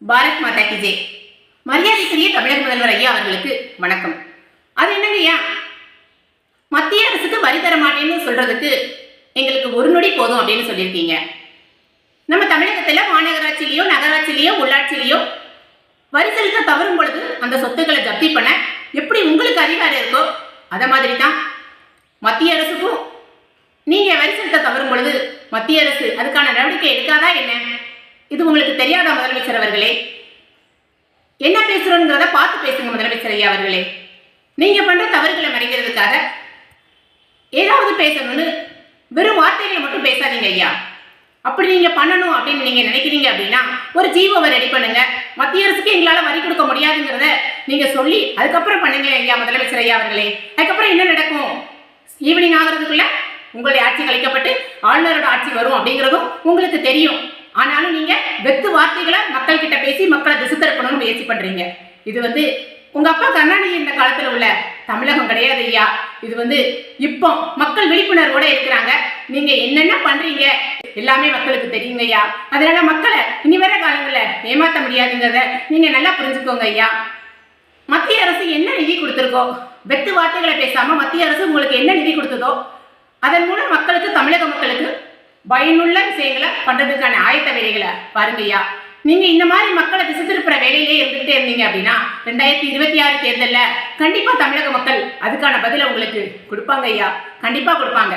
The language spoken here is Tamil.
பாரத் மாதா கி ஜெய். மரியாதைக்குரிய தமிழக முதல்வர் ஐயா அவர்களுக்கு வணக்கம். அது என்னங்க ஐயா, மத்திய அரசுக்கு வரி தர மாட்டேன்னு சொல்றதுக்கு எங்களுக்கு ஒரு நொடி போதும் அப்படின்னு சொல்லியிருக்கீங்க. நம்ம தமிழகத்துல மாநகராட்சியிலயோ நகராட்சியிலயோ உள்ளாட்சியிலயோ வரி செலுத்த தவறும் பொழுது அந்த சொத்துக்களை ஜப்தி பண்ண எப்படி உங்களுக்கு அதிகாரம் இருக்கோ அத மாதிரி தான் மத்திய அரசுக்கும் நீங்க வரி செலுத்த தவறும் பொழுது மத்திய அரசு அதுக்கான நடவடிக்கை எடுக்காதா என்ன? இது உங்களுக்கு தெரியாத முதலமைச்சர் அவர்களே? என்ன பேசுறோங்கிறத பார்த்து பேசுங்க முதலமைச்சர் ஐயா அவர்களே. நீங்க பண்ற தவறுகளை மறைக்கிறதுக்காக ஏதாவது பேசணும்னு வெறும் வார்த்தைகளை மட்டும் பேசாதீங்க ஐயா. அப்படி நீங்க பண்ணணும் அப்படின்னு நீங்க நினைக்கிறீங்க அப்படின்னா ஒரு ஜிஓவை ரெடி பண்ணுங்க. மத்திய அரசுக்கு எங்களால வரி கொடுக்க முடியாதுங்கிறத நீங்க சொல்லி அதுக்கப்புறம் பண்ணுங்க ஐயா முதலமைச்சர் ஐயா அவர்களே. அதுக்கப்புறம் என்ன நடக்கும்? ஈவினிங் ஆகிறதுக்குள்ள உங்களுடைய ஆட்சி கலைக்கப்பட்டு ஆளுநரோட ஆட்சி வரும் அப்படிங்கிறதும் உங்களுக்கு தெரியும். ஆனாலும் நீங்க வெத்து வார்த்தைகளை மக்கள் கிட்ட பேசி மக்களை திசை திருப்பணும்னு முயற்சி பண்றீங்க. இது உங்க அப்பா கருணாநிதி இந்த காலத்துல உள்ள தமிழகம் கிடையாது ஐயா. இது இப்போ மக்கள் விழிப்புணர்வோட இருக்கிறாங்க. நீங்க என்னென்ன பண்றீங்க எல்லாமே மக்களுக்கு தெரியுங்க ஐயா. அதனால மக்களை இனி வர காலங்கள்ல ஏமாற்ற முடியாதுங்கிறத நீங்க நல்லா புரிஞ்சுக்கோங்க ஐயா. மத்திய அரசு என்ன நிதி கொடுத்துருக்கோ, வெத்து வார்த்தைகளை பேசாம மத்திய அரசு உங்களுக்கு என்ன நிதி கொடுத்ததோ அதன் மூலம் மக்களுக்கு, தமிழக மக்களுக்கு பயனுள்ள விஷயங்களை பண்றதுக்கான ஆயத்த வேலைகளை பாருங்க ஐயா. நீங்க இந்த மாதிரி மக்களை திசை திருப்புற வேலையிலே இருந்துகிட்டே இருந்தீங்க அப்படின்னா 2026 தேர்தலில் கண்டிப்பா தமிழக மக்கள் அதுக்கான பதிலை உங்களுக்கு கொடுப்பாங்க ஐயா. கண்டிப்பா கொடுப்பாங்க.